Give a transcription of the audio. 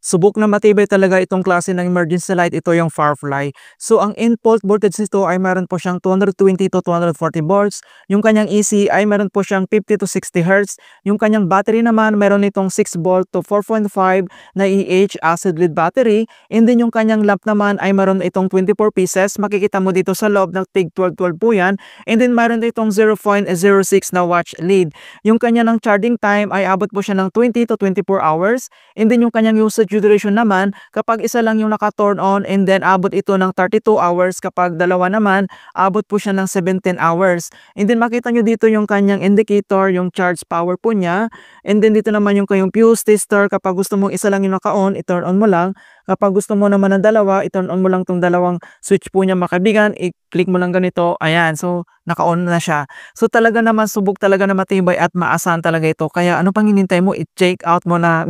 Subok na matibay talaga itong klase ng emergency light, ito yung Firefly. So ang in-fault voltage nito ay meron po siyang 220 to 240 volts. Yung kanyang AC ay meron po siyang 50 to 60 hertz. Yung kanyang battery naman meron itong 6 volt to 4.5 na acid lead battery. And then yung kanyang lamp naman ay meron itong 24 pieces. Makikita mo dito sa loob ng TIG 1212 po yan. And then meron itong 0.06 na watch lead. Yung kanya ng charging time ay abot po siya ng 20 to 24 hours. And then yung kanyang usage duration naman, kapag isa lang yung naka-turn on, and then abot ito ng 32 hours. Kapag dalawa naman, abot po siya ng 17 hours. And then makita nyo dito yung kanyang indicator, yung charge power po niya. And then dito naman yung kayong fuse tester. Kapag gusto mong isa lang yung naka-on, i-turn on mo lang. Kapag gusto mo naman ng dalawa, i-turn on mo lang tong dalawang switch po niya, mga kaibigan. I-click mo lang ganito. Ayan, so naka-on na siya. So talaga naman subok talaga na matibay at maasahan talaga ito. Kaya ano pang hinihintay mo, i-check out mo na.